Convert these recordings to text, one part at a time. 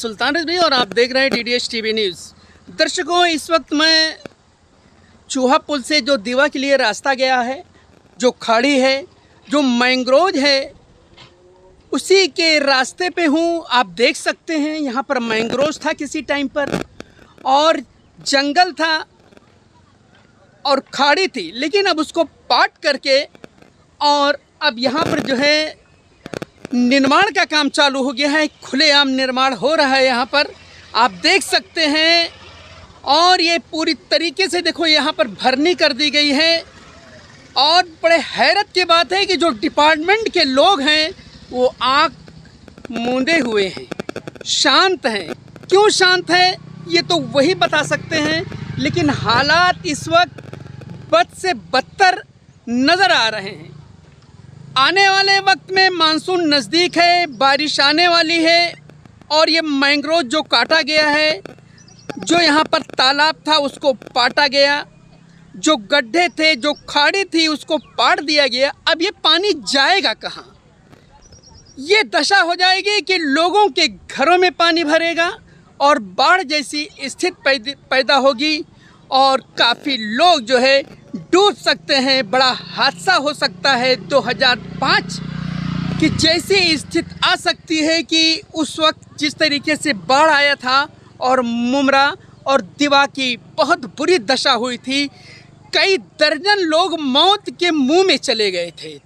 सुल्तान रिजवी और आप देख रहे हैं DDH TV न्यूज़। दर्शकों, इस वक्त मैं चूहा पुल से जो दीवा के लिए रास्ता गया है, जो खाड़ी है, जो मैंग्रोव है, उसी के रास्ते पे हूँ। आप देख सकते हैं यहाँ पर मैंग्रोव था किसी टाइम पर, और जंगल था और खाड़ी थी, लेकिन अब उसको पाट करके और अब यहाँ पर जो है निर्माण का काम चालू हो गया है। खुलेआम निर्माण हो रहा है यहाँ पर, आप देख सकते हैं। और ये पूरी तरीके से देखो यहाँ पर भरनी कर दी गई है। और बड़े हैरत की बात है कि जो डिपार्टमेंट के लोग हैं वो आँख मूंदे हुए हैं, शांत हैं। क्यों शांत है ये तो वही बता सकते हैं, लेकिन हालात इस वक्त बद से बदतर नज़र आ रहे हैं। आने वाले वक्त में मानसून नज़दीक है, बारिश आने वाली है, और ये मैंग्रोव जो काटा गया है, जो यहाँ पर तालाब था उसको पाटा गया, जो गड्ढे थे, जो खाड़ी थी उसको पाट दिया गया। अब ये पानी जाएगा कहाँ? ये दशा हो जाएगी कि लोगों के घरों में पानी भरेगा और बाढ़ जैसी स्थिति पैदा होगी और काफ़ी लोग जो है डूब सकते हैं। बड़ा हादसा हो सकता है। 2005 की जैसी स्थिति आ सकती है कि उस वक्त जिस तरीके से बाढ़ आया था और मुमरा और दीवा की बहुत बुरी दशा हुई थी। कई दर्जन लोग मौत के मुंह में चले गए थे।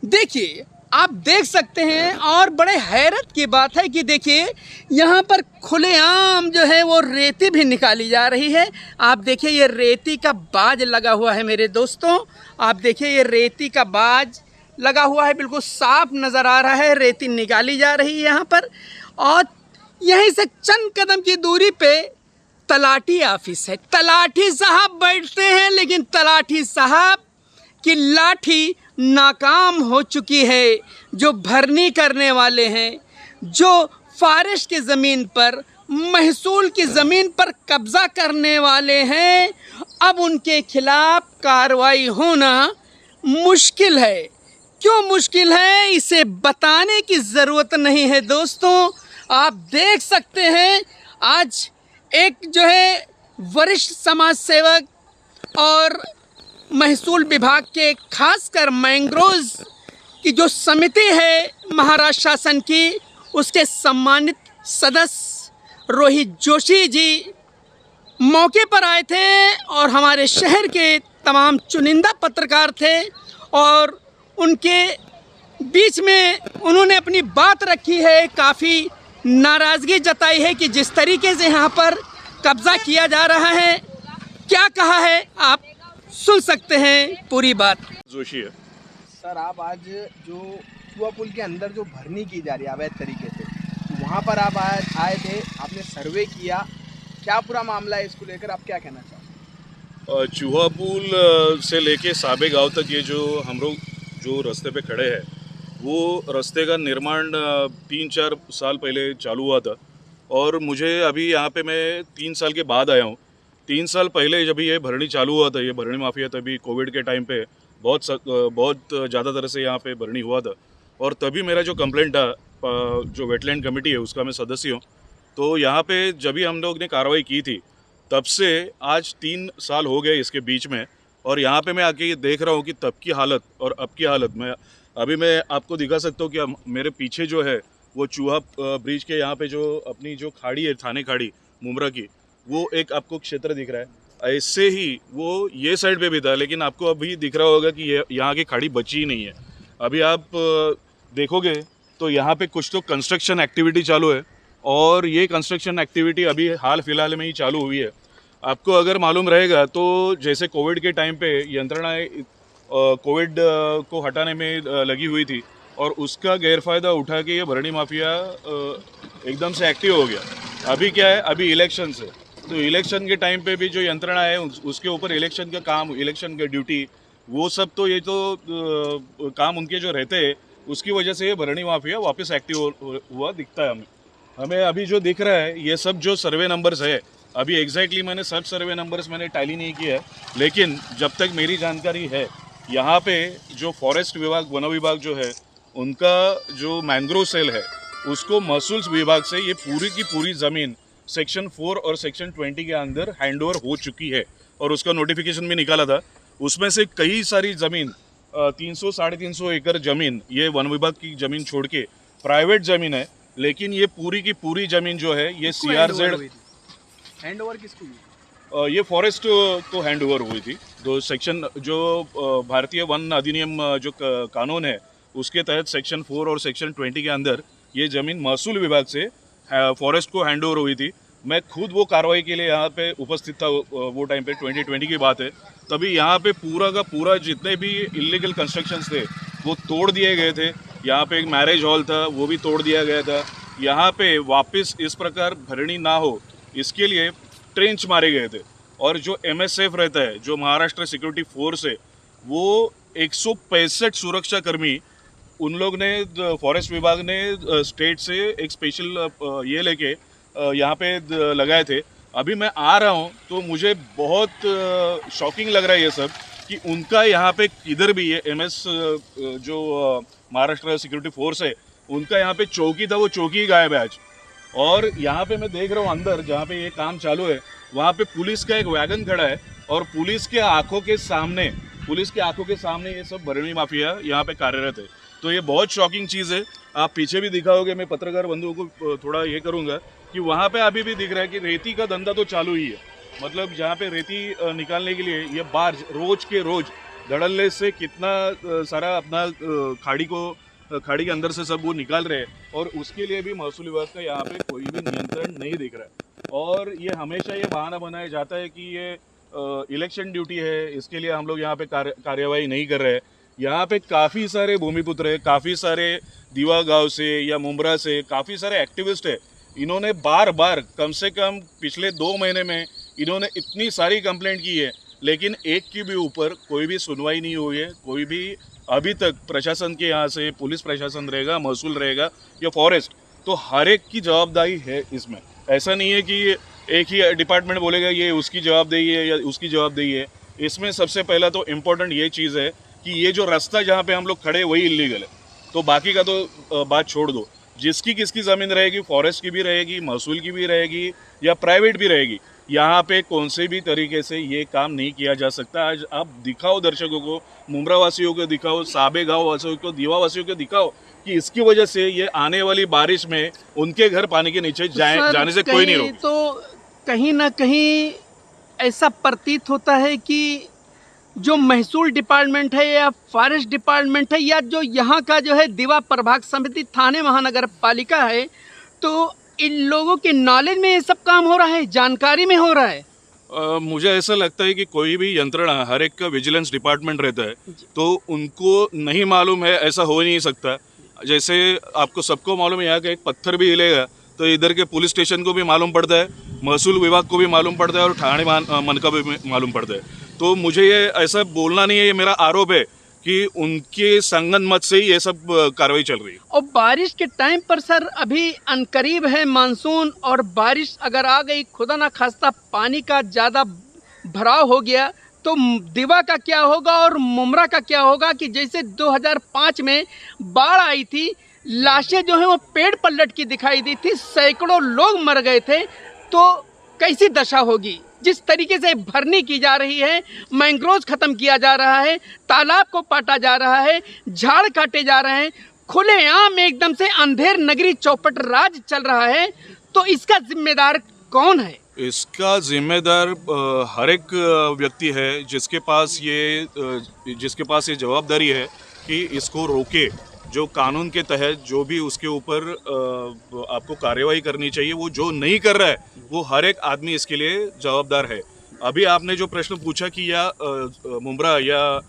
देखिए, आप देख सकते हैं। और बड़े हैरत की बात है कि देखिए यहाँ पर खुलेआम जो है वो रेती भी निकाली जा रही है। आप देखिए ये रेती का बाज लगा हुआ है मेरे दोस्तों। आप देखिए ये रेती का बाज लगा हुआ है, बिल्कुल साफ नज़र आ रहा है। रेती निकाली जा रही है यहाँ पर, और यहीं से चंद कदम की दूरी पे तलाठी ऑफिस है। तलाठी साहब बैठते हैं, लेकिन तलाठी साहब की लाठी नाकाम हो चुकी है। जो भरनी करने वाले हैं, जो फॉरेस्ट की ज़मीन पर, महसूल की ज़मीन पर कब्ज़ा करने वाले हैं, अब उनके खिलाफ कार्रवाई होना मुश्किल है। क्यों मुश्किल है इसे बताने की ज़रूरत नहीं है दोस्तों। आप देख सकते हैं आज एक जो है वरिष्ठ समाज सेवक और महसूल विभाग के खासकर मैंग्रोव की जो समिति है महाराष्ट्र शासन की, उसके सम्मानित सदस्य रोहित जोशी जी मौके पर आए थे और हमारे शहर के तमाम चुनिंदा पत्रकार थे, और उनके बीच में उन्होंने अपनी बात रखी है। काफ़ी नाराज़गी जताई है कि जिस तरीके से यहाँ पर कब्ज़ा किया जा रहा है। क्या कहा है आप सुन सकते हैं पूरी बात। जोशी है सर, आप आज जो चूहा पुल के अंदर जो भरनी की जा रही है अवैध तरीके से, तो वहाँ पर आप आज आए थे, आपने सर्वे किया, क्या पूरा मामला है, इसको लेकर आप क्या कहना चाहते हैं? चूहा पुल से लेके साबे गांव तक ये जो हम लोग जो रास्ते पे खड़े हैं, वो रास्ते का निर्माण 3-4 साल पहले चालू हुआ था। और मुझे अभी यहाँ पे मैं 3 साल के बाद आया हूँ। 3 साल पहले जब ये भरनी चालू हुआ था, ये भरनी माफिया, तभी कोविड के टाइम पे बहुत ज़्यादा तरह से यहाँ पे भरनी हुआ था। और तभी मेरा जो कंप्लेंट था, जो वेटलैंड कमेटी है उसका मैं सदस्य हूँ, तो यहाँ पे जब भी हम लोग ने कार्रवाई की थी, तब से आज 3 साल हो गए इसके बीच में। और यहाँ पे मैं आके ये देख रहा हूँ कि तब की हालत और अब की हालत में, अभी मैं आपको दिखा सकता हूँ कि मेरे पीछे जो है वो चूहा ब्रिज के यहाँ पे जो अपनी जो खाड़ी है, थाने खाड़ी मुमरा की, वो एक आपको क्षेत्र दिख रहा है। ऐसे ही वो ये साइड पे भी था, लेकिन आपको अभी दिख रहा होगा कि ये यहाँ की खाड़ी बची ही नहीं है। अभी आप देखोगे तो यहाँ पे कुछ तो कंस्ट्रक्शन एक्टिविटी चालू है, और ये कंस्ट्रक्शन एक्टिविटी अभी हाल फिलहाल में ही चालू हुई है। आपको अगर मालूम रहेगा तो जैसे कोविड के टाइम पे यंत्रणाएँ कोविड को हटाने में लगी हुई थी, और उसका गैरफ़ायदा उठा के ये भरनी माफिया एकदम से एक्टिव हो गया। अभी क्या है, अभी इलेक्शन है, तो इलेक्शन के टाइम पे भी जो यंत्रणा है उसके ऊपर इलेक्शन का काम, इलेक्शन का ड्यूटी, वो सब तो ये तो काम उनके जो रहते हैं, उसकी वजह से ये भरनी माफिया वापस एक्टिव हुआ दिखता है हमें। अभी जो दिख रहा है ये सब जो सर्वे नंबर्स है, अभी एग्जैक्टली मैंने सब सर्वे नंबर्स मैंने टैली नहीं किया है, लेकिन जब तक मेरी जानकारी है यहाँ पे जो फॉरेस्ट विभाग, वन विभाग जो है, उनका जो मैंग्रोव सेल है उसको महसूल विभाग से ये पूरी की पूरी ज़मीन सेक्शन 4 और सेक्शन 20 के अंदर हैंडओवर हो चुकी है और उसका नोटिफिकेशन भी निकाला था। उसमें से कई सारी ज़मीन 300 350 एकड़ ज़मीन ये वन विभाग की ज़मीन छोड़ के प्राइवेट ज़मीन है, लेकिन ये पूरी की पूरी ज़मीन जो है ये CRZ हैंड ओवर किसको हुई? ये फॉरेस्ट को हैंड ओवर हुई थी। तो सेक्शन जो भारतीय वन अधिनियम जो कानून है उसके तहत सेक्शन 4 और सेक्शन 20 के अंदर ये ज़मीन महसूल विभाग से फॉरेस्ट को हैंड ओवर हुई थी। मैं खुद वो कार्रवाई के लिए यहाँ पे उपस्थित था, वो टाइम पे 2020 की बात है। तभी यहाँ पे पूरा का पूरा जितने भी इलीगल कंस्ट्रक्शंस थे वो तोड़ दिए गए थे। यहाँ पे एक मैरिज हॉल था वो भी तोड़ दिया गया था। यहाँ पे वापस इस प्रकार भरनी ना हो इसके लिए ट्रेंच मारे गए थे। और जो MSF रहता है, जो महाराष्ट्र सिक्योरिटी फोर्स है, वो 165 सुरक्षा कर्मी उन लोग ने फॉरेस्ट विभाग ने स्टेट से एक स्पेशल ये लेके यहाँ पे लगाए थे। अभी मैं आ रहा हूँ तो मुझे बहुत शॉकिंग लग रहा है ये सब कि उनका यहाँ पे इधर भी ये MS जो महाराष्ट्र सिक्योरिटी फोर्स है उनका यहाँ पे चौकी था, वो चौकी ही गायब है आज। और यहाँ पे मैं देख रहा हूँ अंदर जहाँ पे ये काम चालू है वहाँ पे पुलिस का एक वैगन खड़ा है और पुलिस के आंखों के सामने ये सब बरनी माफिया यहाँ पे कार्यरत है। तो ये बहुत शॉकिंग चीज़ है। आप पीछे भी दिखाओगे, मैं पत्रकार बंधुओं को थोड़ा ये करूँगा कि वहाँ पे अभी भी दिख रहा है कि रेती का धंधा तो चालू ही है। मतलब जहाँ पे रेती निकालने के लिए ये बार्ज रोज के रोज धड़ल्ले से कितना सारा अपना खाड़ी के अंदर से सब वो निकाल रहे हैं और उसके लिए भी महसूल विभाग का यहाँ पे कोई भी नियंत्रण नहीं दिख रहा है। और ये हमेशा ये बहाना बनाया जाता है कि ये इलेक्शन ड्यूटी है, इसके लिए हम लोग यहाँ पे कार्यवाही नहीं कर रहे हैं। यहाँ पे काफ़ी सारे भूमिपुत्र है, काफ़ी सारे दीवा गांव से या मुमरा से काफ़ी सारे एक्टिविस्ट है। इन्होंने बार बार कम से कम पिछले 2 महीने में इन्होंने इतनी सारी कंप्लेंट की है, लेकिन एक की भी ऊपर कोई भी सुनवाई नहीं हुई है। कोई भी अभी तक प्रशासन के यहाँ से, पुलिस प्रशासन रहेगा, महसूल रहेगा या फॉरेस्ट, तो हर एक की जवाबदारी है इसमें। ऐसा नहीं है कि एक ही डिपार्टमेंट बोलेगा ये उसकी जवाबदेही है या उसकी जवाबदेही है। इसमें सबसे पहला तो इम्पोर्टेंट ये चीज़ है कि ये जो रास्ता जहाँ पे हम लोग खड़े वही इलीगल है। तो बाकी का तो बात छोड़ दो, जिसकी किसकी ज़मीन रहेगी, फॉरेस्ट की भी रहेगी, महसूल की भी रहेगी या प्राइवेट भी रहेगी, यहाँ पे कौन से भी तरीके से ये काम नहीं किया जा सकता। आज आप दिखाओ दर्शकों को, मुमरा वासियों को दिखाओ, साबे गाँव वासियों को, दीवा वासियों को दिखाओ कि इसकी वजह से ये आने वाली बारिश में उनके घर पानी के नीचे जाने से कोई नहीं रोक। तो कहीं ना कहीं ऐसा प्रतीत होता है कि जो महसूल डिपार्टमेंट है या फॉरेस्ट डिपार्टमेंट है या जो यहाँ का जो है दीवा प्रभाग समिति थाने महानगर पालिका है, तो इन लोगों के नॉलेज में ये सब काम हो रहा है, जानकारी में हो रहा है। मुझे ऐसा लगता है कि कोई भी यंत्रणा, हर एक का विजिलेंस डिपार्टमेंट रहता है, तो उनको नहीं मालूम है ऐसा हो ही नहीं सकता। जैसे आपको सबको मालूम है यहाँ का एक पत्थर भी हिलेगा तो इधर के पुलिस स्टेशन को भी मालूम पड़ता है, महसूल विभाग को भी मालूम पड़ता है और थाने मन का भी मालूम पड़ता है। तो मुझे ये ऐसा बोलना नहीं है, ये मेरा आरोप है कि उनके संगन मत से ही ये सब कार्रवाई चल रही है। और बारिश के टाइम पर सर अभी अनकरीब है मानसून, और बारिश अगर आ गई, खुदा ना खास्ता पानी का ज़्यादा भराव हो गया तो दीवा का क्या होगा और मुमरा का क्या होगा। कि जैसे 2005 में बाढ़ आई थी, लाशें जो हैं वो पेड़ पर लटकी दिखाई दी थी, सैकड़ों लोग मर गए थे, तो कैसी दशा होगी। जिस तरीके से भरनी की जा रही है, मैंग्रोव खत्म किया जा रहा है, तालाब को पाटा जा रहा है, झाड़ काटे जा रहे हैं, खुलेआम एकदम से अंधेर नगरी चौपट राज चल रहा है, तो इसका जिम्मेदार कौन है? इसका जिम्मेदार हर एक व्यक्ति है जिसके पास ये जवाबदारी है कि इसको रोके। जो कानून के तहत जो भी उसके ऊपर आपको कार्रवाई करनी चाहिए, वो जो नहीं कर रहा है वो हर एक आदमी इसके लिए जवाबदार है। अभी आपने जो प्रश्न पूछा कि या मुमरा या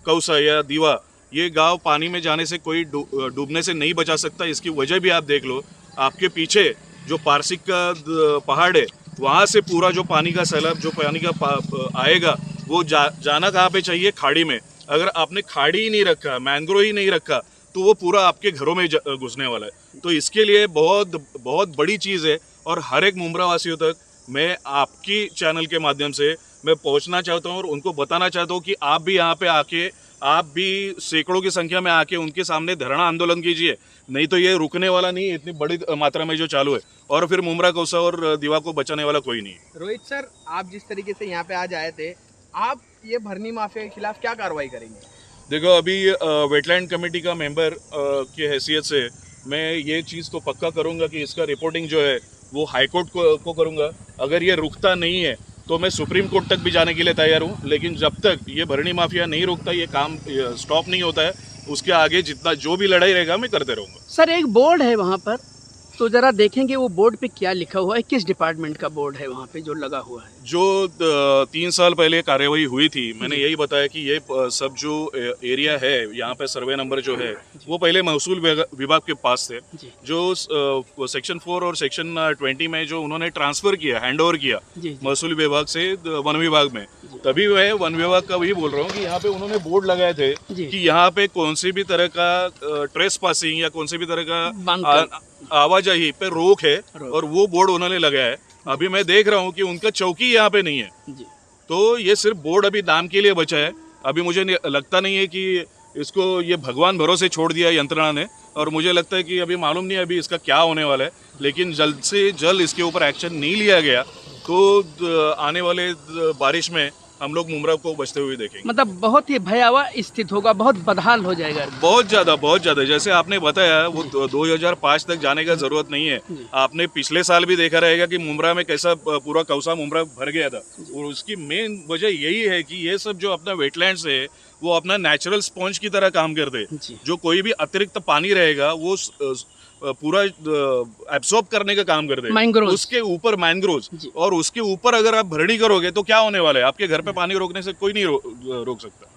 कौसा या दीवा, ये गांव पानी में जाने से कोई डूबने से नहीं बचा सकता। इसकी वजह भी आप देख लो, आपके पीछे जो पारसिक का पहाड़ है, वहाँ से पूरा जो पानी का सैलाब, जो पानी का आएगा, वो जाना कहाँ पे चाहिए? खाड़ी में। अगर आपने खाड़ी ही नहीं रखा, मैंग्रोव ही नहीं रखा, तो वो पूरा आपके घरों में घुसने वाला है। तो इसके लिए बहुत बहुत बड़ी चीज़ है, और हर एक मुमरा वासियों तक मैं आपकी चैनल के माध्यम से मैं पहुंचना चाहता हूं और उनको बताना चाहता हूं कि आप भी यहाँ पे आके आप भी सैकड़ों की संख्या में आके उनके सामने धरना आंदोलन कीजिए, नहीं तो ये रुकने वाला नहीं है इतनी बड़ी मात्रा में जो चालू है। और फिर मुमरा कौसा और दीवा को बचाने वाला कोई नहीं है। रोहित सर, आप जिस तरीके से यहाँ पे आज आए थे, आप ये भरनी माफिया के खिलाफ क्या कार्रवाई करेंगे? देखो, अभी वेटलैंड कमेटी का मेंबर की हैसियत से मैं ये चीज़ तो पक्का करूँगा कि इसका रिपोर्टिंग जो है वो हाई कोर्ट को करूँगा। अगर ये रुकता नहीं है तो मैं सुप्रीम कोर्ट तक भी जाने के लिए तैयार हूँ। लेकिन जब तक ये भरनी माफिया नहीं रुकता, ये काम स्टॉप नहीं होता है, उसके आगे जितना जो भी लड़ाई रहेगा मैं करते रहूँगा। सर एक बोर्ड है वहाँ पर, तो ज़रा देखेंगे वो बोर्ड पे क्या लिखा हुआ है, किस डिपार्टमेंट का बोर्ड है वहाँ पे जो लगा हुआ है? जो 3 साल पहले कार्यवाही हुई थी, मैंने यही बताया कि ये सब जो एरिया है यहाँ पे सर्वे नंबर जो है वो पहले महसूल विभाग के पास थे। जो सेक्शन 4 और सेक्शन 20 में जो उन्होंने ट्रांसफर किया, हैंड ओवर किया महसूल विभाग से वन विभाग में, तभी मैं वन विभाग का वही बोल रहा हूँ कि यहाँ पे उन्होंने बोर्ड लगाए थे कि यहाँ पे कौन सी भी तरह का ट्रेस पासिंग या कौन सी भी तरह का आवाजाही पे रोक है, और वो बोर्ड उन्होंने लगाया है। अभी मैं देख रहा हूँ कि उनका चौकी यहाँ पे नहीं है, तो ये सिर्फ बोर्ड अभी नाम के लिए बचा है। अभी मुझे लगता नहीं है कि इसको ये भगवान भरोसे छोड़ दिया यंत्रणा ने, और मुझे लगता है कि अभी मालूम नहीं अभी इसका क्या होने वाला है। लेकिन जल्द से जल्द इसके ऊपर एक्शन नहीं लिया गया तो आने वाले बारिश में हम लोग मुमरा को बचते हुए देखेंगे। मतलब बहुत ही भयावह स्थिति होगा, बहुत बदहाल हो जाएगा। बहुत ज़्यादा। जैसे आपने बताया वो 2005 तक जाने का जरूरत नहीं है। आपने पिछले साल भी देखा रहेगा कि मुमरा में कैसा पूरा कौसा मुमरा भर गया था, और उसकी मेन वजह यही है कि ये सब जो अपना वेटलैंड्स है वो अपना नेचुरल स्पॉन्ज की तरह काम करते हैं। जो कोई भी अतिरिक्त पानी रहेगा वो पूरा एब्सॉर्ब करने का काम करते हैं। उसके ऊपर मैंग्रोव्स, और उसके ऊपर अगर आप भरनी करोगे तो क्या होने वाला है? आपके घर पे पानी रोकने से कोई नहीं रोक सकता।